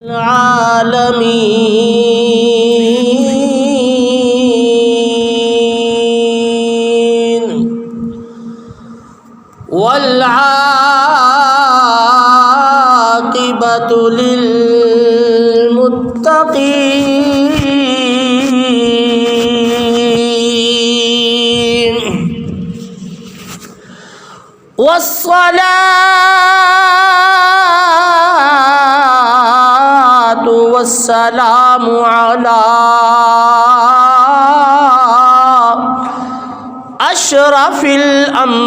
العالمين والعاقبة للمتقين والسلام على أشرف الأنبياء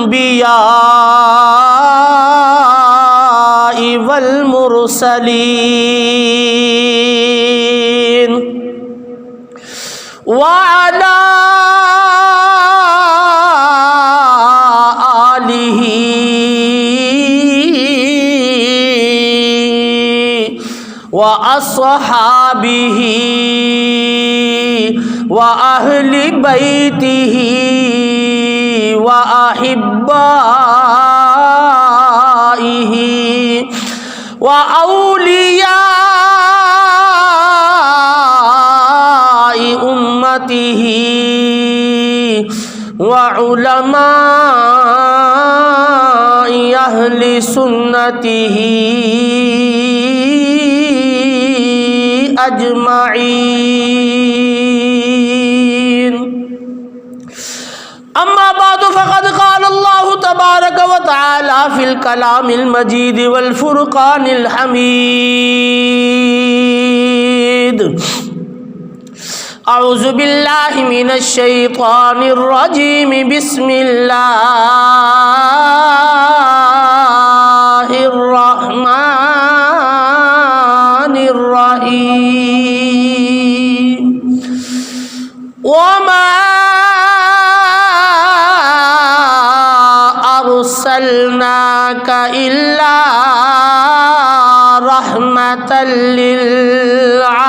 والمرسلين وعلى آله وأصحابه وأهل بيته وأحبائه وأولياء أمته وعلماء أهل سنته أجمعين. أما بعد فقد قال الله تبارك وتعالى في الكلام المجيد والفرقان الحميد: أعوذ بالله من الشيطان الرجيم. بسم الله الرحمن الرحيم. وما أرسلناك إلا رحمة للعالمين.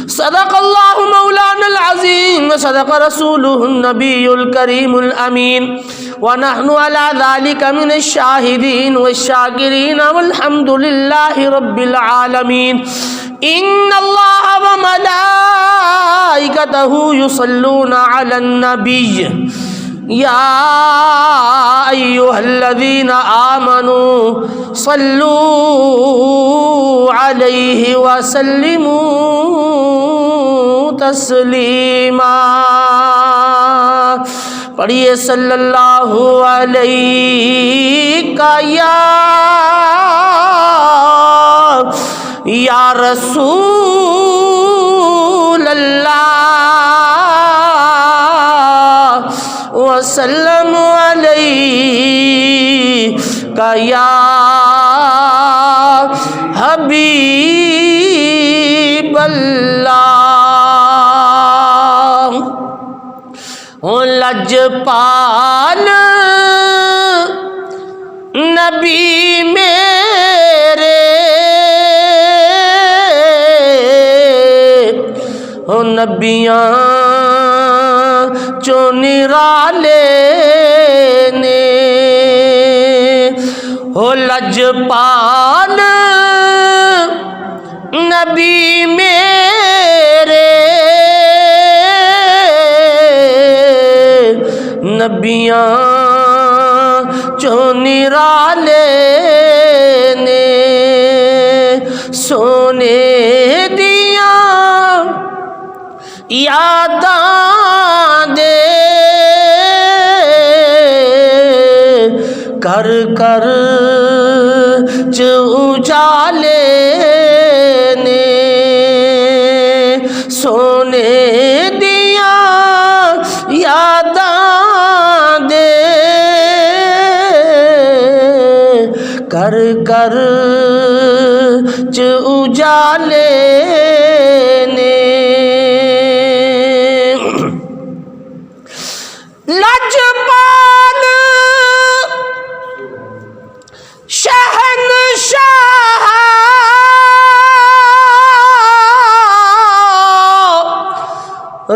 صدق الله مولانا العظيم وصدق رسوله النبي الكريم الأمين، ونحن على ذلك من الشاهدين والشاكرين والحمد لله رب العالمين. إن الله وملائكته يصلون على النبي يا أيها الذين آمنوا صلوا عليه وسلموا تسلیما. پڑھیے صلی اللہ علیہ یا رسول اللہ وسلم علیہ یا حبیب اللہ. لجپال نبی میرے نبیاں چو نرالے نے لجپال نبی میرے نبیاں چو نرالے نے سونے دیا یاداں دے کر کر اجالے نے سونے دیا یاداں دے کر کر اجالے نے. لجپال شہنشاہ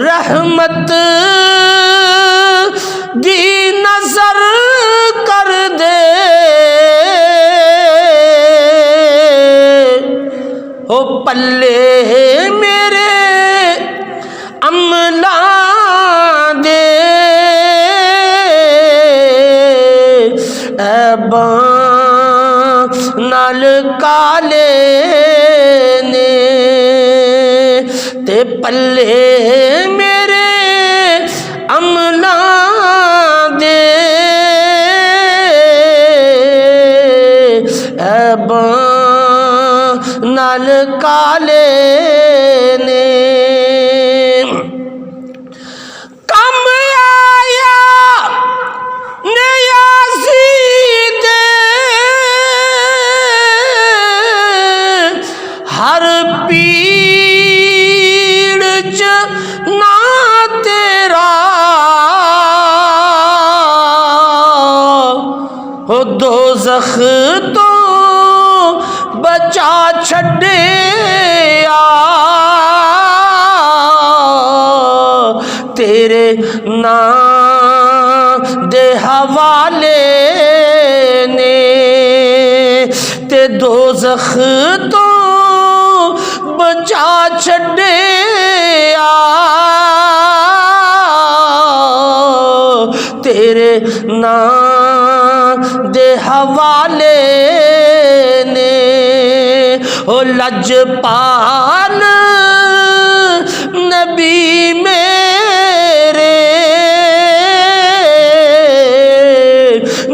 رحمت دی نظر کر دے ایباں نال کالے نے تے پلے میرے عملہ دے ایباں نال کالے نے کم آیا نیازی دے ہر پیڑ چ نہ تیرا ہو دوزخ تو بچا چھڈیا تیرے نام دے حوالے نے تے دوزخ تو بچا چھڈیا تیرے نام دے حوالے نے او لجپال نبی میرے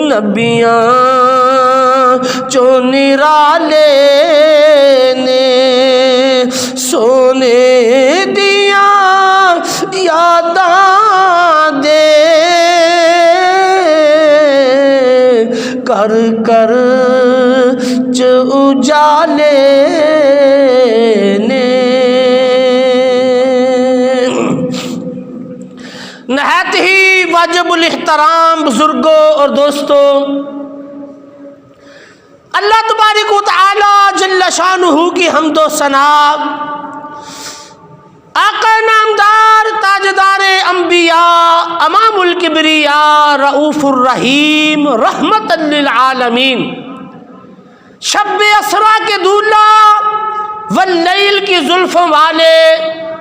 نبیاں چوں نرالے نے سونے دیاں یاداں دے کر کر چ اجالے نے نہایت ہی واجب الاحترام بزرگوں اور دوستوں، اللہ تبارک و تعالی جل شانہ کی حمد و ثنا، آقا نامدار تاجدار انبیاء امام الکبریاء رؤوف الرحیم رحمت للعالمین، شب اسرا کے دولہ واللیل کی زلفوں والے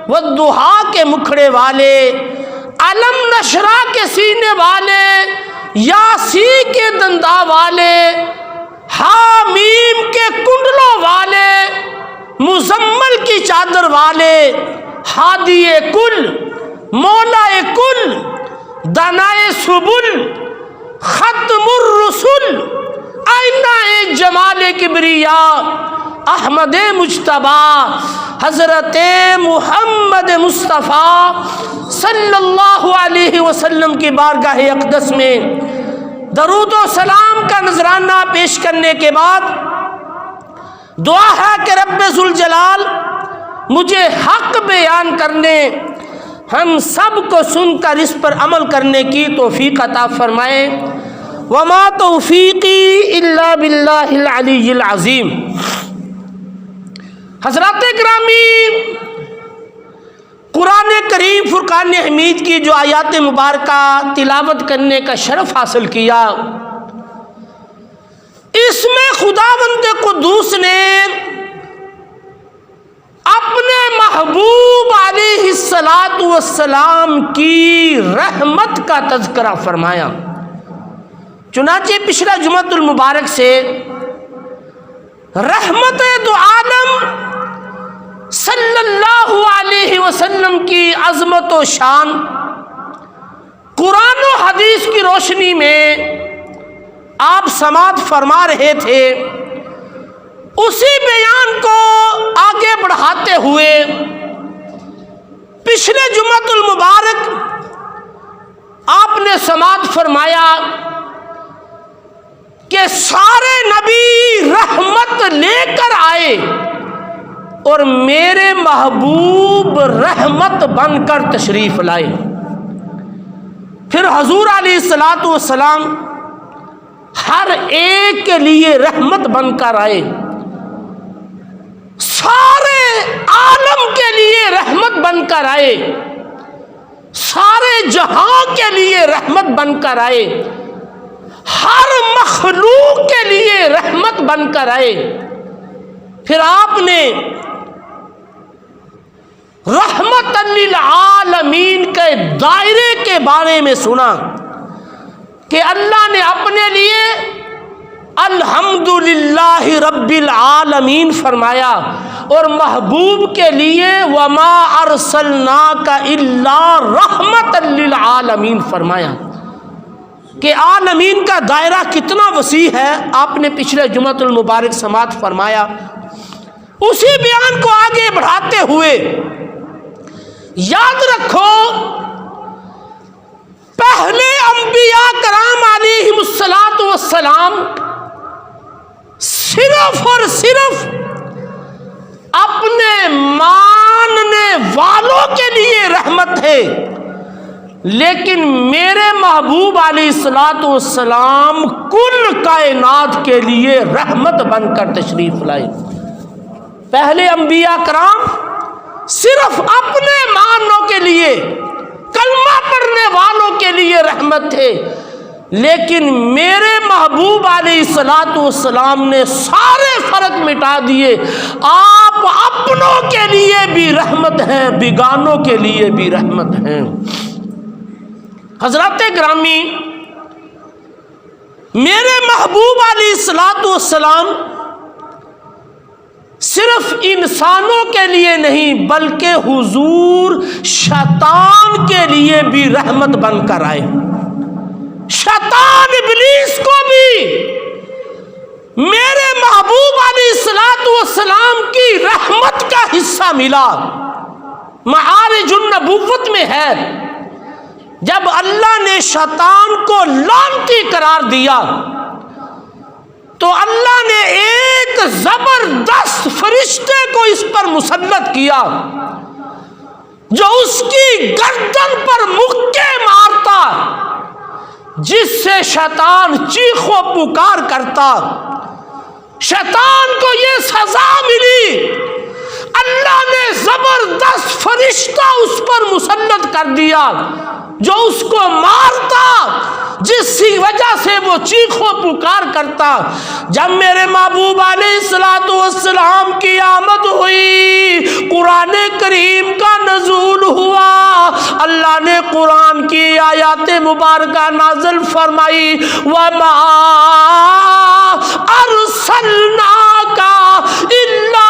والضحیٰ کے مکھڑے والے، علم نشرہ کے سینے والے، یاسی کے دنداں والے، حامیم کے کنڈلوں والے، مزمل کی چادر والے، ہادی کل، مولا کل، دانائے سبل، ختم الرسل، آئینہ جمال کبریاء، احمد مجتبیٰ، حضرت محمد مصطفیٰ صلی اللہ علیہ وسلم کی بارگاہ اقدس میں درود و سلام کا نذرانہ پیش کرنے کے بعد دعا ہے کہ رب ذوالجلال مجھے حق بیان کرنے، ہم سب کو سن کر اس پر عمل کرنے کی توفیق عطا فرمائے۔ وما توفیقی الا باللہ العلی العظیم۔ حضرات گرامی، قرآن کریم فرقان حمید کی جو آیات مبارکہ تلاوت کرنے کا شرف حاصل کیا، اس میں خداوند قدوس نے اپنے محبوب علیہ السلام کی رحمت کا تذکرہ فرمایا۔ چنانچہ پچھلا جمعۃ المبارک سے رحمت دو عالم صلی اللہ علیہ وسلم کی عظمت و شان قرآن و حدیث کی روشنی میں آپ سماعت فرما رہے تھے، اسی بیان کو آگے بڑھاتے ہوئے پچھلے جمعۃ المبارک آپ نے سماعت فرمایا کہ سارے نبی رحمت لے کر آئے اور میرے محبوب رحمت بن کر تشریف لائے۔ پھر حضور علیہ السلام ہر ایک کے لیے رحمت بن کر آئے، سارے عالم کے لیے رحمت بن کر آئے، سارے جہاں کے لیے رحمت بن کر آئے، ہر مخلوق کے لیے رحمت بن کر آئے۔ پھر آپ نے رحمت للعالمین کے دائرے کے بارے میں سنا کہ اللہ نے اپنے لیے للہ رب العالمین فرمایا، اور محبوب کے لیے وما ارسلناک الا رحمۃ للعالمین فرمایا کہ عالمین کا دائرہ کتنا وسیع ہے۔ آپ نے پچھلے جمعۃ المبارک سماعت فرمایا۔ اسی بیان کو آگے بڑھاتے ہوئے یاد رکھو، پہلے انبیاء کرام علیہم الصلاۃ والسلام صرف اور صرف اپنے ماننے والوں کے لیے رحمت ہے، لیکن میرے محبوب علیہ الصلاۃ والسلام کل کائنات کے لیے رحمت بن کر تشریف لائے۔ پہلے انبیاء کرام صرف اپنے مانوں کے لیے، کلمہ پڑھنے والوں کے لیے رحمت تھے، لیکن میرے محبوب علیہ الصلاۃ والسلام نے سارے فرق مٹا دیے۔ آپ اپنوں کے لیے بھی رحمت ہیں، بیگانوں کے لیے بھی رحمت ہیں۔ حضرات گرامی، میرے محبوب علیہ الصلاۃ والسلام صرف انسانوں کے لیے نہیں بلکہ حضور شیطان کے لیے بھی رحمت بن کر آئے۔ شیطان ابلیس کو بھی میرے محبوب علیہ الصلاۃ والسلام کی رحمت کا حصہ ملا۔ معارج النبوت میں ہے، جب اللہ نے شیطان کو لعنتی قرار دیا تو اللہ نے ایک زبردست فرشتے کو اس پر مسلط کیا جو اس کی گردن پر مکے مارتا، جس سے شیطان چیخ و پکار کرتا۔ شیطان کو یہ سزا ملی، اللہ نے زبردست فرشتہ اس پر مسلط کر دیا جو اس کو مارتا، جس کی وجہ سے وہ چیخ و پکار کرتا۔ جب میرے محبوب علیہ الصلوۃ والسلام کی آمد ہوئی، قرآن کریم کا نزول ہوا، اللہ نے قرآن کی آیات مبارکہ نازل فرمائی، وَمَا أَرْسَلْنَاكَ إِلَّا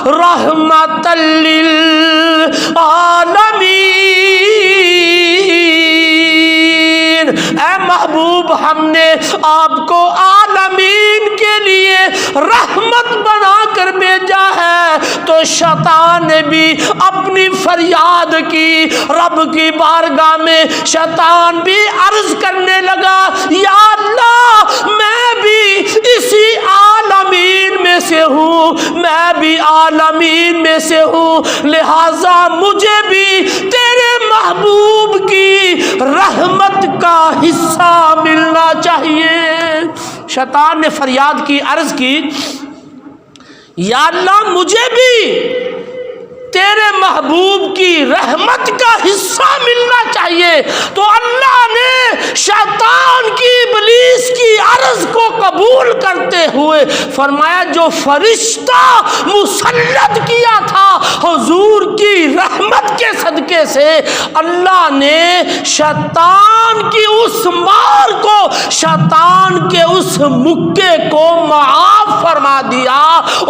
رَحْمَةً لِّلْعَالَمِينَ۔ اے محبوب، ہم نے آپ کو عالمین کے لیے رحمت بنا کر بھیجا ہے۔ تو شیطان نے بھی اپنی فریاد کی، رب کی بارگاہ میں شیطان بھی عرض کرنے لگا، یا اللہ میں بھی اسی عالمین میں سے ہوں، میں بھی عالمین میں سے ہوں، لہذا مجھے بھی تیرے محبوب کی رحمت کا حصہ ملنا چاہیے۔ شیطان نے فریاد کی، عرض کی، یا اللہ مجھے بھی تیرے محبوب کی رحمت کا حصہ ملنا چاہیے۔ تو اللہ نے شیطان کی، ابلیس کی عرض کو قبول کرتے ہوئے فرمایا، جو فرشتہ مسلط کیا تھا حضور کی رحمت کے صدقے سے، اللہ نے شیطان کی اس مار کو، شیطان کے اس مکے کو معاف فرما دیا،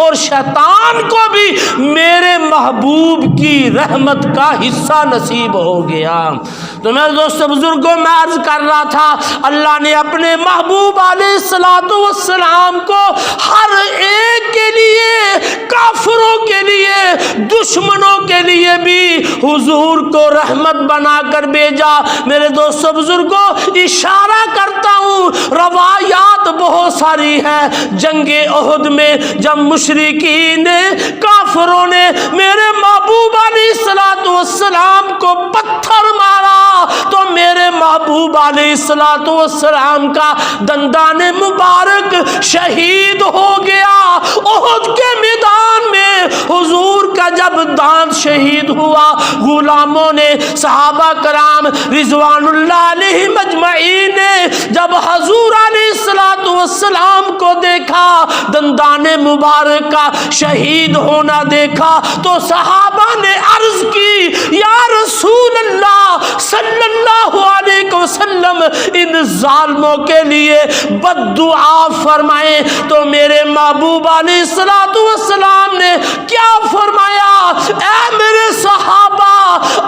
اور شیطان کو بھی میرے محبوب کی رحمت کا حصہ نصیب ہو گیا۔ تو میرے دوستو بزرگوں، میں عرض کر رہا تھا، اللہ نے اپنے محبوب علیہ الصلوۃ والسلام کو ہر ایک کے لیے، کافروں کے لیے، دشمنوں کے لیے بھی حضور کو رحمت بنا کر بھیجا۔ میرے دوستو بزرگوں، اشارہ کرتا ہوں، روایات بہت ساری ہیں۔ جنگ احد میں جب مشرکین نے، کافروں نے میرے محبوب علیہ الصلوۃ والسلام کو پتھر مارا تو میرے محبوب علیہ الصلوۃ والسلام کا دندان مبارک شہید ہو گیا۔ احد کے میدان میں حضور کا جب دانت شہید ہوا، غلاموں نے، صحابہ کرام رضوان اللہ علیہم اجمعین نے جب حضور علیہ الصلوۃ والسلام کو دیکھا، دیکھا, دندان مبارک کا شہید ہونا دیکھا, تو صحابہ نے عرض کی یا رسول اللہ صلی اللہ علیہ وسلم ان ظالموں کے لیے بد دعا فرمائیں. تو میرے محبوب علیہ الصلوۃ والسلام نے کیا فرمایا؟ اے میرے صحابہ,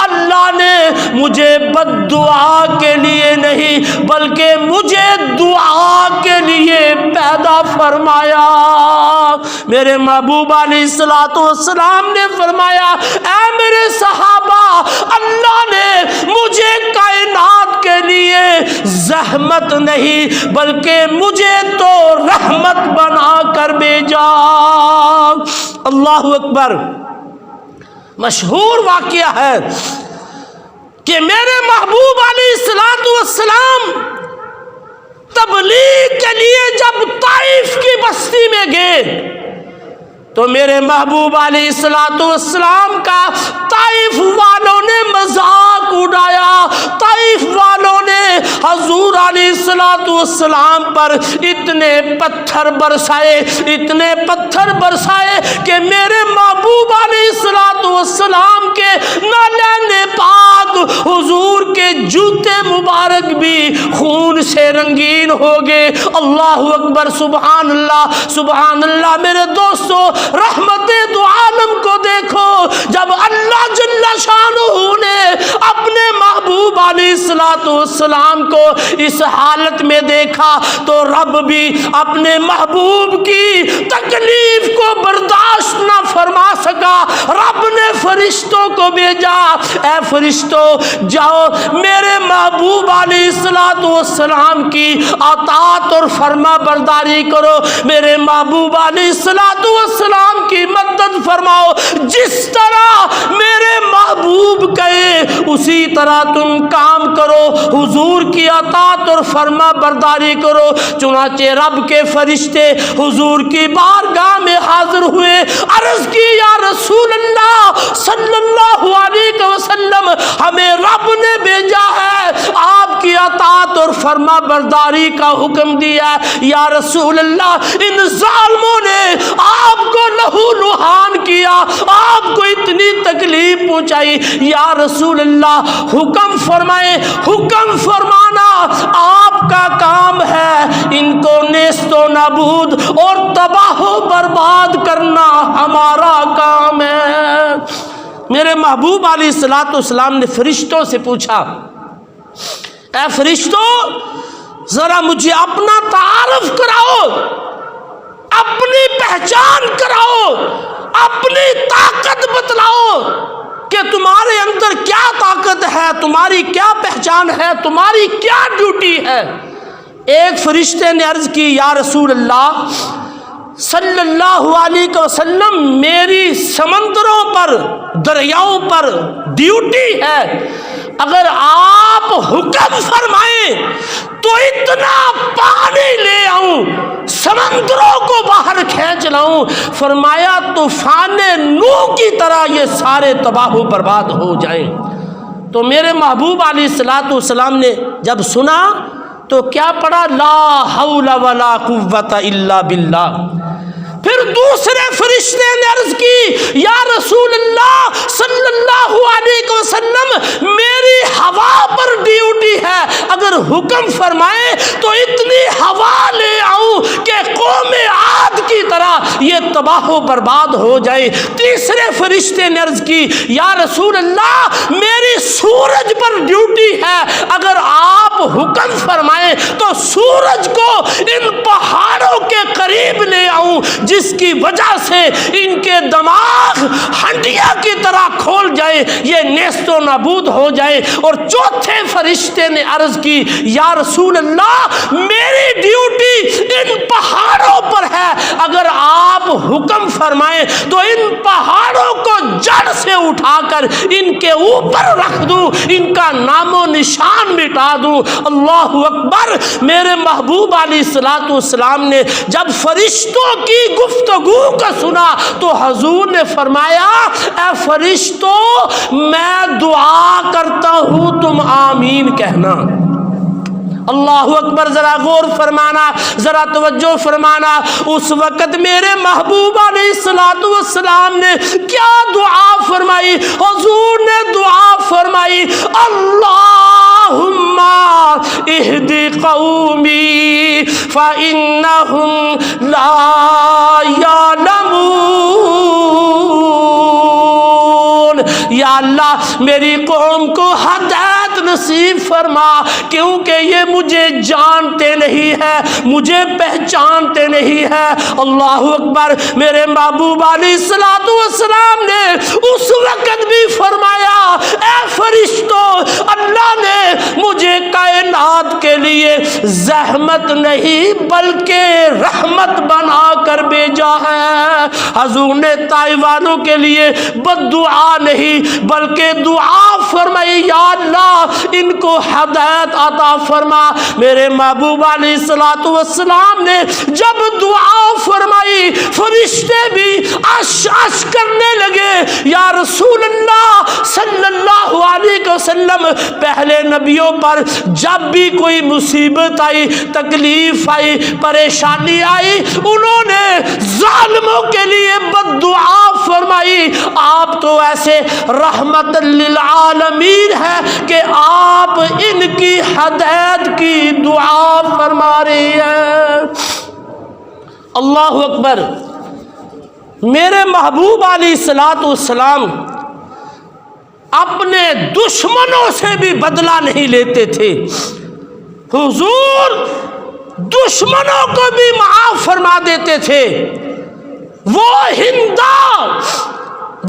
اللہ نے مجھے بد دعا کے لیے نہیں بلکہ مجھے دعا کے لیے پیدا فرمایا. میرے محبوب علیہ الصلوۃ والسلام نے فرمایا اے میرے صحابہ, اللہ نے مجھے کائنات کے لیے زحمت نہیں بلکہ مجھے تو رحمت بنا کر بھیجا. اللہ اکبر. مشہور واقعہ ہے کہ میرے محبوب علیہ الصلوۃ والسلام تبلیغ کے لیے جب طائف کی بستی میں گئے تو میرے محبوب علیہ الصلوۃ والسلام کا طائف والوں نے مذاق اڑایا. طائف والوں نے حضور علیہ الصلوۃ والسلام پر اتنے پتھر برسائے کہ میرے محبوب علیہ الصلوۃ والسلام کے نالین پاک, حضور کے جوتے مبارک بھی خون سے رنگین ہو گئے. اللہ اکبر, سبحان اللہ سبحان اللہ. میرے دوستو, رحمت دو عالم کو دیکھو, جب اللہ جل شانہ نے اپنے محبوب علیہ الصلوۃ والسلام کو اس حالت میں دیکھا تو رب بھی اپنے محبوب کی تکلیف کو برداشت نہ فرما سکا. رب نے فرشتوں کو بھیجا, اے فرشتوں جاؤ میرے محبوب علیہ الصلوۃ والسلام کی اطاعت اور فرما برداری کرو, میرے محبوب علیہ الصلوۃ والسلام کی مدد فرماؤ. جس طرح میرے محبوب کہے اسی طرح تم کام کرو, حضور کی اطاعت اور فرما برداری کرو. چنانچہ رب کے فرشتے حضور کی بارگاہ میں حاضر ہوئے, عرض کی یا رسول اللہ صلی اللہ علیہ وسلم, ہمیں رب نے بھیجا ہے, آپ کی اطاعت اور فرما برداری کا حکم دیا ہے. یا رسول اللہ, ان ظالموں نے آپ کو لہو لہان کیا, آپ کو اتنی تکلیف پہنچائی. یا رسول اللہ حکم فرمائیں. حکم فرمانا آپ کا کام ہے, ان کو نیست و نابود اور تباہ و برباد کرنا ہمارا کام ہے. میرے محبوب علیہ الصلوۃ والسلام نے فرشتوں سے پوچھا, اے فرشتوں ذرا مجھے اپنا تعارف کراؤ, اپنی پہچان کراؤ, اپنی طاقت بتلاؤ کہ تمہارے اندر کیا طاقت ہے, تمہاری کیا پہچان ہے, تمہاری کیا ڈیوٹی ہے. ایک فرشتے نے عرض کی یا رسول اللہ صلی اللہ علیہ وسلم, میری سمندروں پر دریاؤں پر ڈیوٹی ہے, اگر آپ حکم فرمائیں تو اتنا پانی لے آؤں, سمندروں کو باہر کھینچ لاؤں. فرمایا طوفان نوح کی طرح یہ سارے تباہ و برباد ہو جائیں. تو میرے محبوب علیہ الصلوۃ والسلام نے جب سنا تو کیا پڑھا, لا حول ولا قوت الا باللہ. پھر دوسرے فرشتے نے عرض کی یا رسول اللہ صلی اللہ علیہ وسلم, میری ہوا پر ڈیوٹی ہے, اگر حکم فرمائے تو اتنی ہوا لے آؤں کہ قوم عاد کی طرح یہ تباہ و برباد ہو جائے. تیسرے فرشتے نے عرض کی یا رسول اللہ میری سورج پر ڈیوٹی ہے, اگر آپ حکم فرمائیں تو سورج کو ان پہاڑوں کے قریب لے آؤں جس کی وجہ سے ان کے دماغ ہنڈیا کی طرح کھول جائے, یہ نیست و نابود ہو جائے. اور چوتھے فرشتے نے عرض کی یا رسول اللہ میری ڈیوٹی ان پہاڑوں پر ہے, اگر آپ حکم فرمائیں تو ان پہاڑوں کو جڑ سے اٹھا کر ان کے اوپر رکھ دوں, ان کا نام و نشان مٹا دوں. اللہ اکبر. میرے محبوب علیہ الصلوۃ والسلام نے جب فرشتوں کی گفتگو کا سنا تو حضور نے فرمایا اے فرشتوں میں دعا کرتا ہوں تم آمین کہنا. اللہ اکبر، ذرا غور فرمانا، ذرا توجہ فرمانا، اس وقت میرے محبوب علیہ الصلوۃ والسلام نے کیا دعا فرمائی؟ حضور نے دعا فرمائی اللہم اہدی قومی فإنہم لا یعلمون، یا اللہ میری قوم کو ہدایت نصیب فرما، کیونکہ یہ مجھے جانتے نہیں ہے، مجھے پہچانتے نہیں ہے۔ اللہ اکبر، میرے محبوب علیہ الصلوۃ والسلام نے اس وقت بھی فرمایا اے فرشتوں، اللہ نے مجھے کائنات کے لیے زحمت نہیں بلکہ رحمت بنا کر بھیجا ہے۔ حضور نے طائف والوں کے لیے بد دعا نہیں بلکہ دعا فرمائی یا اللہ ان کو ہدایت عطا فرما۔ میرے محبوب علیہ الصلوۃ والسلام نے جب دعا فرمائی، فرشتے بھی عش عش کرنے لگے، یا رسول اللہ صلی اللہ علیہ وسلم، پہلے نبیوں پر جب بھی کوئی مصیبت آئی، تکلیف آئی، پریشانی آئی، انہوں نے ظالموں کے لیے بد دعا فرمائی، آپ تو ایسے رحمت للعالمین ہے کہ آپ ان کی ہدایت کی دعا فرما رہی ہیں۔ اللہ اکبر، میرے محبوب علیہ الصلوۃ والسلام اپنے دشمنوں سے بھی بدلہ نہیں لیتے تھے، حضور دشمنوں کو بھی معاف فرما دیتے تھے۔ وہ ہندا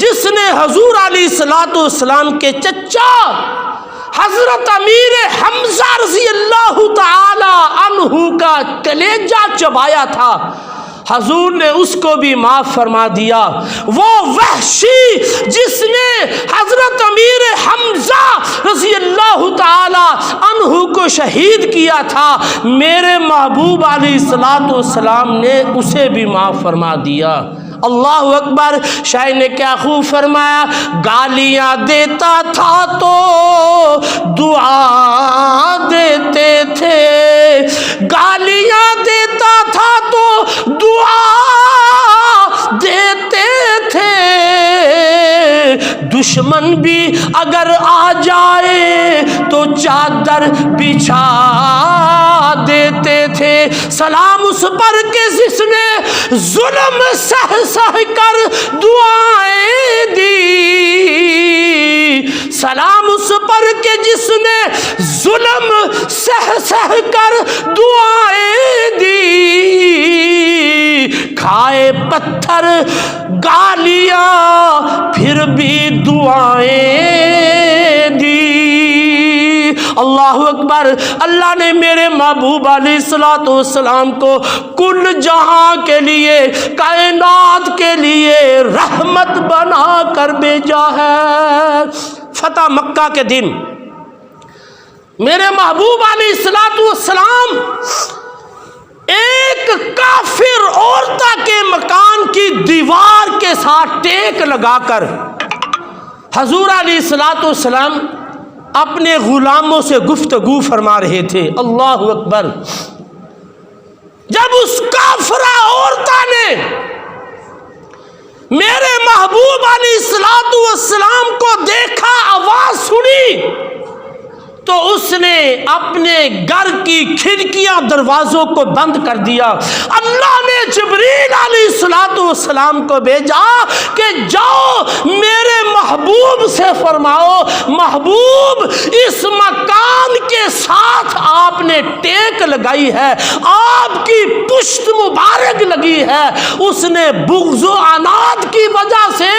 جس نے حضور علیہ الصلوۃ والسلام کے چچا حضرت امیر حمزہ رضی اللہ تعالی عنہ کا کلیجہ چبایا تھا، حضور نے اس کو بھی معاف فرما دیا۔ وہ وحشی جس نے حضرت امیر حمزہ رضی اللہ تعالی عنہ کو شہید کیا تھا، میرے محبوب علیہ الصلوۃ والسلام نے اسے بھی معاف فرما دیا۔ اللہ اکبر، شاعر نے کیا خوب فرمایا، گالیاں دیتا تھا تو دعا دیتے تھے، گالیاں دیتا تھا تو دعا دیتے تھے، دشمن بھی اگر آ جائے تو چادر بچھا دیتے تھے۔ سلام اس پر کہ جس نے ظلم سہ سہ کر دعائیں دی، سلام اس پر کہ جس نے ظلم سہ سہ کر دعائیں دی، کھائے پتھر گالیاں پھر بھی دعائیں دی۔ اللہ اکبر، اللہ نے میرے محبوب علیہ الصلوۃ والسلام کو کل جہاں کے لیے، کائنات کے لیے رحمت بنا کر بھیجا ہے۔ فتح مکہ کے دن میرے محبوب علیہ الصلوۃ والسلام ایک کافر عورتہ کے مکان کی دیوار کے ساتھ ٹیک لگا کر حضور علیہ الصلوۃ والسلام اپنے غلاموں سے گفتگو فرما رہے تھے۔ اللہ اکبر، جب اس کافرہ عورتہ نے میرے محبوب علیہ الصلوۃ والسلام کو دیکھا، آواز سنی، تو اس نے اپنے گھر کی کھڑکیاں دروازوں کو بند کر دیا۔ اللہ نے جبریل علیہ الصلوۃ والسلام کو بھیجا کہ جاؤ میرے محبوب سے فرماؤ، محبوب اس مکان کے ساتھ آپ نے ٹیک لگائی ہے، آپ کی پشت مبارک لگی ہے، اس نے بغض و عناد کی وجہ سے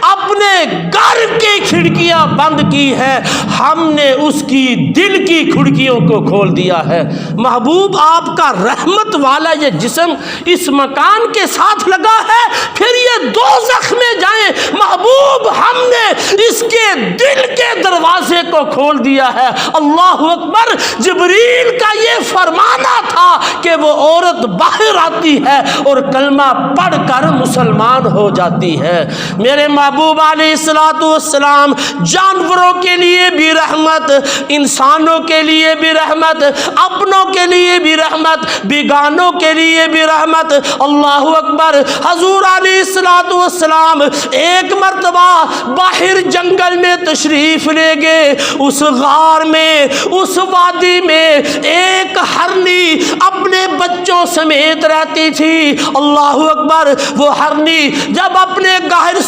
اپنے گھر کی کھڑکیاں بند کی ہے، ہم نے اس کی دل کی کھڑکیوں کو کھول دیا ہے۔ محبوب آپ کا رحمت والا یہ جسم اس مکان کے ساتھ لگا ہے، پھر یہ دوزخ میں جائیں، محبوب ہم نے اس کے دل کے دروازے کو کھول دیا ہے۔ اللہ اکبر، جبریل کا یہ فرمانا تھا دیکھا کہ وہ عورت باہر آتی ہے اور کلمہ پڑھ کر مسلمان ہو جاتی ہے۔ میرے محبوب علیہ الصلوۃ والسلام جانوروں کے لیے بھی رحمت، انسانوں کے لیے بھی رحمت، اپنوں کے لیے بھی رحمت، بیگانوں کے لیے بھی رحمت۔ اللہ اکبر۔ حضور علیہ الصلوۃ والسلام ایک مرتبہ باہر جنگل میں تشریف لے گئے۔ اس غار میں، اس وادی میں ایک ہرنی اپنے بچوں سمیت رہتی تھی۔ اللہ اکبر۔ وہ ہرنی جب اپنے گھر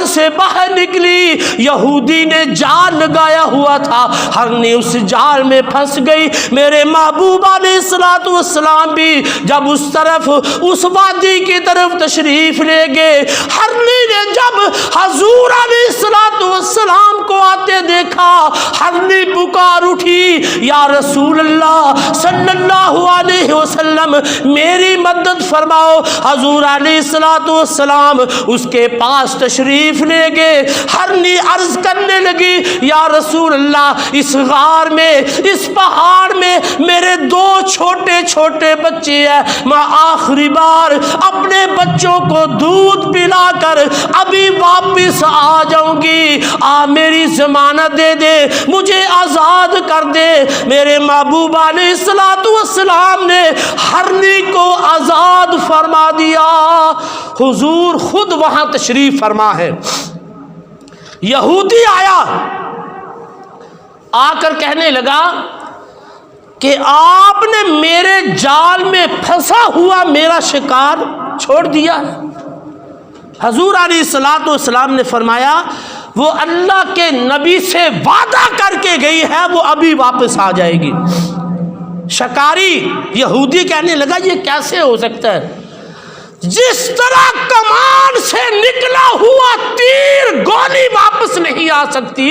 سے باہر نکلی، یہودی نے جال لگایا ہوا تھا، ہرنی اس جال میں پھنس گئی۔ میرے محبوب علیہ الصلوۃ والسلام بھی جب اس طرف، اس وادی کی طرف تشریف لے گئے، ہرنی نے جب حضور علیہ الصلوۃ والسلام کو آتے دیکھا، ہرنی پکار اٹھی، یا رسول اللہ صلی اللہ علیہ وسلم میری مدد فرماؤ۔ حضور علیہ الصلوۃ والسلام اس کے پاس تشریف لے گئے۔ ہرنی عرض کرنے لگی، یا رسول اللہ اس غار میں، اس پہاڑ میں میرے دو چھوٹے چھوٹے بچے ہیں، میں آخری بار اپنے بچوں کو دودھ پلا کر ابھی واپس آ جاؤں گی، میری ضمانت دے دے، مجھے آزاد کر دے۔ میرے محبوب علیہ الصلوۃ والسلام نے ہرنی کو آزاد فرما دیا۔ حضور خود وہاں تشریف فرما ہے۔ یہودی آیا، آ کر کہنے لگا کہ آپ نے میرے جال میں پھنسا ہوا میرا شکار چھوڑ دیا ہے۔ حضور علیہ الصلوۃ والسلام نے فرمایا، وہ اللہ کے نبی سے وعدہ کر کے گئی ہے، وہ ابھی واپس آ جائے گی۔ شکاری یہودی کہنے لگا یہ کیسے ہو سکتا ہے؟ جس طرح کمان سے نکلا ہوا تیر گولی واپس نہیں آ سکتی،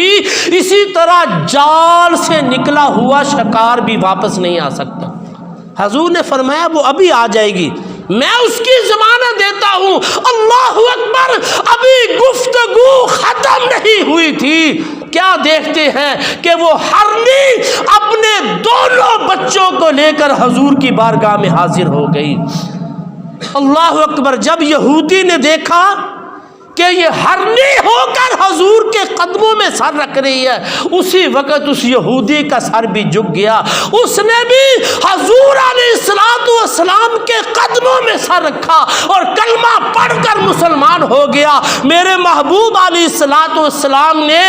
اسی طرح جال سے نکلا ہوا شکار بھی واپس نہیں آ سکتا۔ حضور نے فرمایا وہ ابھی آ جائے گی، میں اس کی ضمانت دیتا ہوں۔ اللہ اکبر۔ ابھی گفتگو ختم نہیں ہوئی تھی، کیا دیکھتے ہیں کہ وہ ہرنی اپنے دونوں بچوں کو لے کر حضور کی بارگاہ میں حاضر ہو گئی۔ اللہ اکبر۔ جب یہودی نے دیکھا کہ یہ ہرنی ہو کر حضور کے قدموں میں سر رکھ رہی ہے، اسی وقت اس یہودی کا سر بھی جھک گیا، اس نے بھی حضور علیہ الصلوۃ والسلام کے قدموں میں سر رکھا اور کلمہ پڑھ کر مسلمان ہو گیا۔ میرے محبوب علیہ الصلوۃ والسلام نے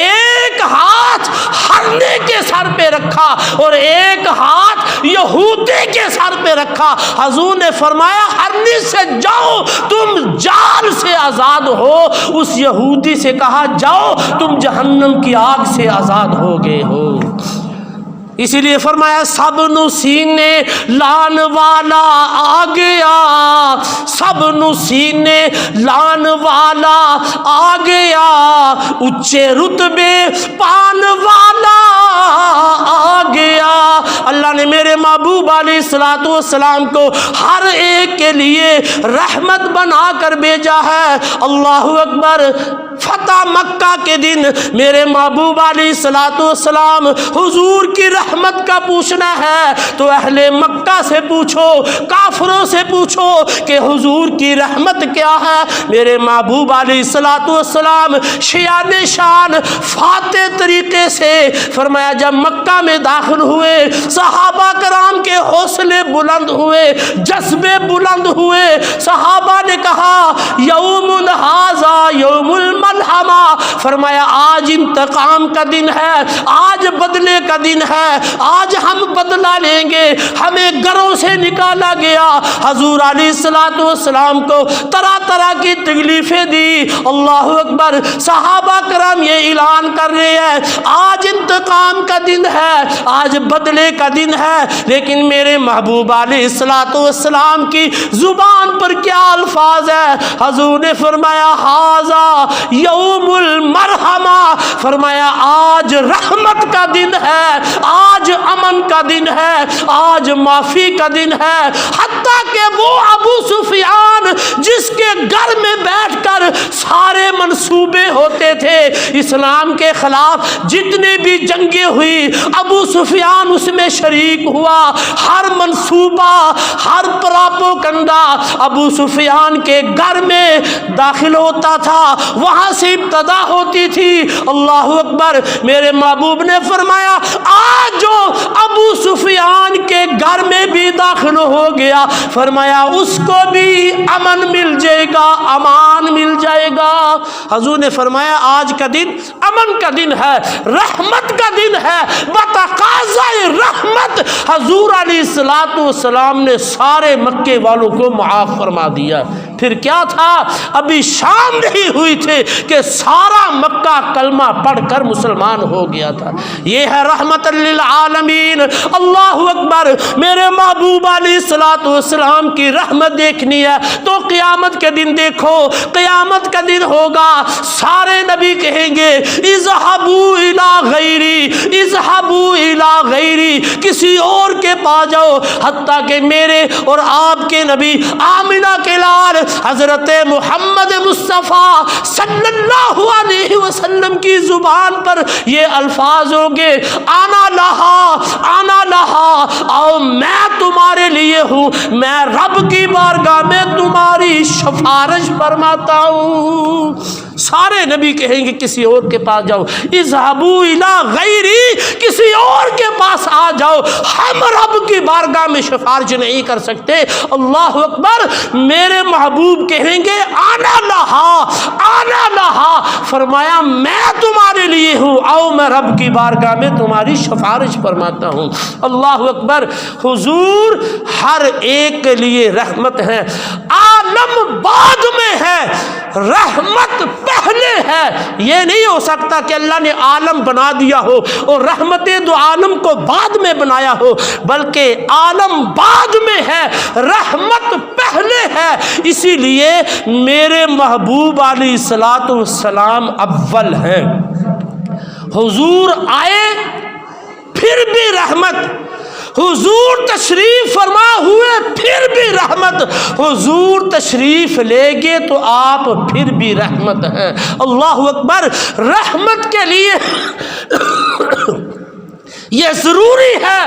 ایک ہاتھ ہرنی کے سر پہ رکھا اور ایک ہاتھ یہودی کے سر پہ رکھا۔ حضور نے فرمایا ہرنی سے جاؤ، تم جال سے آزاد ہو۔ اس یہودی سے کہا جاؤ، تم جہنم کی آگ سے آزاد ہو گئے ہو۔ اسی لیے فرمایا سب نو سینے لان والا آ گیا، سب نو سینے لان والا آ گیا، اونچے رتبے پان والا آ گیا۔ اللہ نے میرے محبوب علیہ الصلوۃ والسلام کو ہر ایک کے لیے رحمت بنا کر بھیجا ہے۔ اللہ اکبر۔ فتح مکہ کے دن میرے محبوب علیہ الصلوۃ والسلام حضور کی رحمت کا پوچھنا ہے تو اہل مکہ سے پوچھو، کافروں سے پوچھو کہ حضور کی رحمت کیا ہے۔ میرے محبوب علیہ الصلوۃ والسلام شیان شان فاتح طریقے سے فرمایا جب مکہ میں داخل ہوئے، صحابہ کرام کے حوصلے بلند ہوئے، جذبے بلند ہوئے۔ صحابہ نے کہا یوم ھذا یوم الملحمہ، فرمایا آج انتقام کا دن ہے، آج بدلے کا دن ہے، آج ہم بدلہ لیں گے۔ ہمیں گھروں سے نکالا گیا، حضور علیہ الصلوۃ والسلام کو طرح طرح کی تکلیفیں دی۔ اللہ اکبر۔ صحابہ کرام یہ اعلان کر رہے ہیں آج انتقام کا دن ہے، آج بدلے کا دن ہے، لیکن میرے محبوب علیہ الصلوۃ والسلام کی زبان پر کیا الفاظ ہے؟ حضور نے فرمایا ھذا یوم المرحمہ، فرمایا آج رحمت کا دن ہے، آج امن کا دن ہے، آج معافی کا دن ہے۔ حتیٰ کہ وہ ابو سفیان جس کے گھر میں بیٹھ کر سارے منصوبے ہوتے تھے اسلام کے خلاف، جتنے بھی جنگیں ہوئی ابو سفیان اس میں شریک ہوا، ہر منصوبہ ہر پراپوگنڈا ابو سفیان کے گھر میں داخل ہوتا تھا، وہاں سے ابتدا ہوتی تھی۔ اللہ اکبر، میرے محبوب نے فرمایا آج جو ابو سفیان کے گھر میں بھی داخل ہو گیا، فرمایا اس کو بھی امن مل جائے گا، امان مل جائے گا۔ حضور نے فرمایا آج کا دن امن کا دن ہے، رحمت کا دن ہے، بتقاضۂ رحمت حضور علیہ السلام نے سارے مکے والوں کو معاف فرما دیا۔ پھر کیا تھا؟ ابھی شام نہیں ہوئی تھی کہ سارا مکہ کلمہ پڑھ کر مسلمان ہو گیا تھا۔ یہ ہے رحمت للعالمین۔ اللہ اکبر، میرے محبوب علیہ السلام کی رحمت دیکھنی ہے تو قیامت کے دن دیکھو، قیامت کا دن ہوگا، سارے نبی کہیں گے اذهبوا الی غیری، اذهبوا الی غیری، کسی اور کے پاس جاؤ، حتیٰ کہ میرے اور آپ کے نبی آمنہ کے لال حضرت محمد مصطفیٰ صلی اللہ علیہ وسلم کی زبان پر یہ الفاظ ہوں گے آنا لہا، آؤ میں تمہارے لیے ہوں، میں رب کی بارگاہ میں تمہاری سفارش فرماتا ہوں۔ سارے نبی کہیں گے کسی اور کے پاس جاؤ، اذهبوا الی غیری، کسی اور کے پاس آ جاؤ، ہم رب کی بارگاہ میں سفارش نہیں کر سکتے۔ اللہ اکبر، میرے محبوب کہیں گے آنا لہا، فرمایا میں تمہارے لیے ہوں، آؤ میں رب کی بارگاہ میں تمہاری سفارش فرماتا ہوں۔ اللہ اکبر، حضور ہر ایک کے لیے رحمت ہے، عالم بعد میں ہے، رحمت پہلے ہے۔ یہ نہیں ہو سکتا کہ اللہ نے عالم بنا دیا ہو اور رحمت دو عالم کو بعد میں بنایا ہو، بلکہ عالم بعد میں ہے، رحمت پہلے ہے۔ اسی لیے میرے محبوب علیہ السلام اول ہیں۔ حضور آئے پھر بھی رحمت، حضور تشریف فرما ہوئے پھر بھی رحمت، حضور تشریف لے گے تو آپ پھر بھی رحمت ہیں۔ اللہ اکبر، رحمت کے لیے یہ ضروری ہے،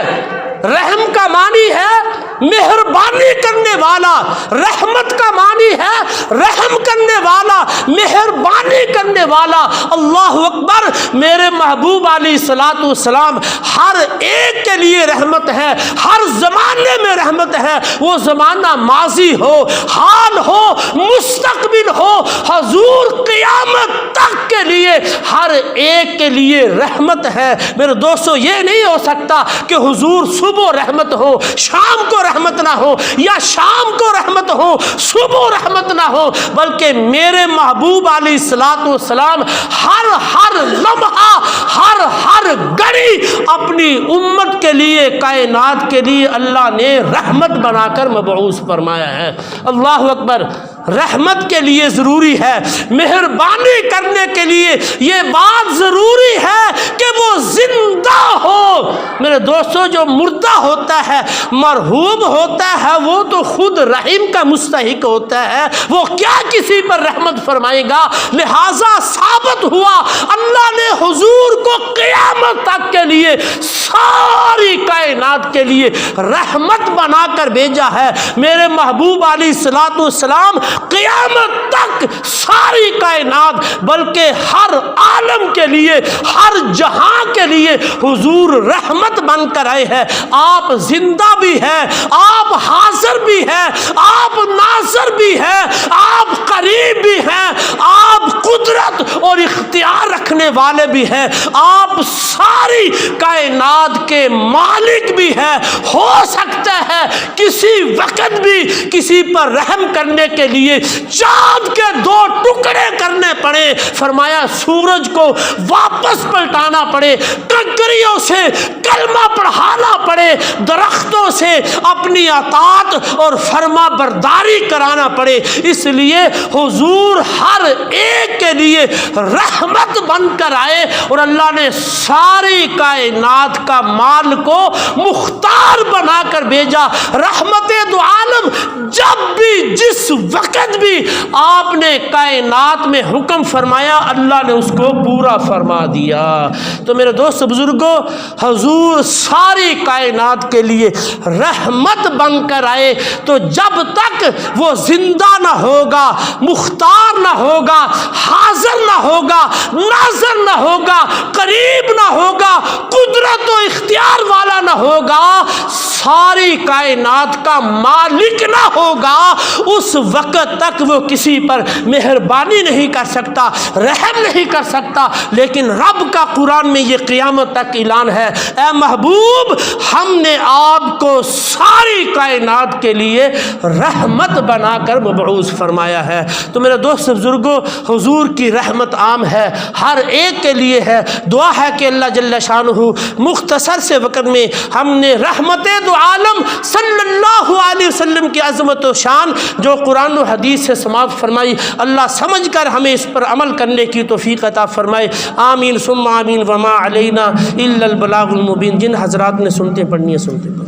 رحم کا معنی ہے مہربانی کرنے والا، رحمت کا معنی ہے رحم کرنے والا، مہربانی کرنے والا۔ اللہ اکبر، میرے محبوب علیہ السلام ہر ایک کے لیے رحمت ہے، ہر زمانے میں رحمت ہے، وہ زمانہ ماضی ہو، حال ہو، مستقبل ہو، حضور قیامت تک کے لیے ہر ایک کے لیے رحمت ہے۔ میرے دوستو، یہ نہیں ہو سکتا کہ حضور صبح رحمت ہو شام کو رحمت نہ ہو، یا شام کو رحمت ہو صبح رحمت نہ ہو، بلکہ میرے محبوب علیہ السلام ہر لمحہ ہر گھڑی اپنی امت کے لیے، کائنات کے لیے اللہ نے رحمت بنا کر مبعوث فرمایا ہے۔ اللہ اکبر، رحمت کے لیے ضروری ہے، مہربانی کرنے کے لیے یہ بات ضروری ہے کہ وہ زندہ ہو۔ میرے دوستو، جو مردہ ہوتا ہے، مرحوم ہوتا ہے، وہ تو خود رحم کا مستحق ہوتا ہے، وہ کیا کسی پر رحمت فرمائے گا؟ لہذا ثابت ہوا اللہ نے حضور کو قیامت تک کے لیے، ساری کائنات کے لیے رحمت بنا کر بھیجا ہے۔ میرے محبوب علیہ السلام قیامت تک ساری کائنات بلکہ ہر عالم کے لیے، ہر جہاں کے لیے حضور رحمت بن کر آئے ہیں۔ آپ زندہ بھی ہیں، آپ حاضر بھی ہیں، آپ ناظر بھی ہیں، آپ قریب بھی ہیں، آپ قدرت اور اختیار رکھنے والے بھی ہیں، آپ ساری کائنات کے مالک بھی ہیں۔ ہو سکتا ہے کسی وقت بھی کسی پر رحم کرنے کے لیے چاند کے 2 ٹکڑے کرنے پڑے، فرمایا سورج کو واپس پلٹانا پڑے، کنکریوں سے کلمہ پڑھانا پڑے، درختوں سے اپنی اطاعت اور فرما برداری کرانا پڑے۔ اس لیے حضور ہر ایک کے لیے رحمت بن کر آئے اور اللہ نے ساری کائنات کا مال کو مختار بنا کر بھیجا۔ رحمت دو عالم جب بھی جس وقت بھی آپ نے کائنات میں حکم فرمایا اللہ نے اس کو پورا فرما دیا۔ تو میرے دوست بزرگوں، حضور ساری کائنات کے لیے رحمت بن کر آئے، تو جب تک وہ زندہ نہ ہوگا، مختار نہ ہوگا، حاضر نہ ہوگا، ناظر نہ ہوگا، قریب نہ ہوگا، قدرت و اختیار والا نہ ہوگا، ساری کائنات کا مالک نہ ہوگا، اس وقت تک وہ کسی پر مہربانی نہیں کر سکتا، رحم نہیں کر سکتا۔ لیکن رب کا قرآن میں یہ قیامت تک اعلان ہے، اے محبوب ہم نے آپ کو ساری کائنات کے لیے رحمت بنا کر مبعوث فرمایا ہے۔ تو میرے دوست بزرگوں، حضور کی رحمت عام ہے، ہر ایک کے لیے ہے۔ دعا ہے کہ اللہ جل شانہ مختصر سے وقت میں ہم نے رحمت دو عالم صلی اللہ علیہ وسلم کی عظمت و شان جو قرآن و حدیث سے سماعت فرمائی، اللہ سمجھ کر ہمیں اس پر عمل کرنے کی توفیق عطا فرمائے۔ آمین ثم آمین، وما علینا الا البلاغ المبین۔ جن حضرات نے سنتے پڑھنی ہے سنتے پڑھیں۔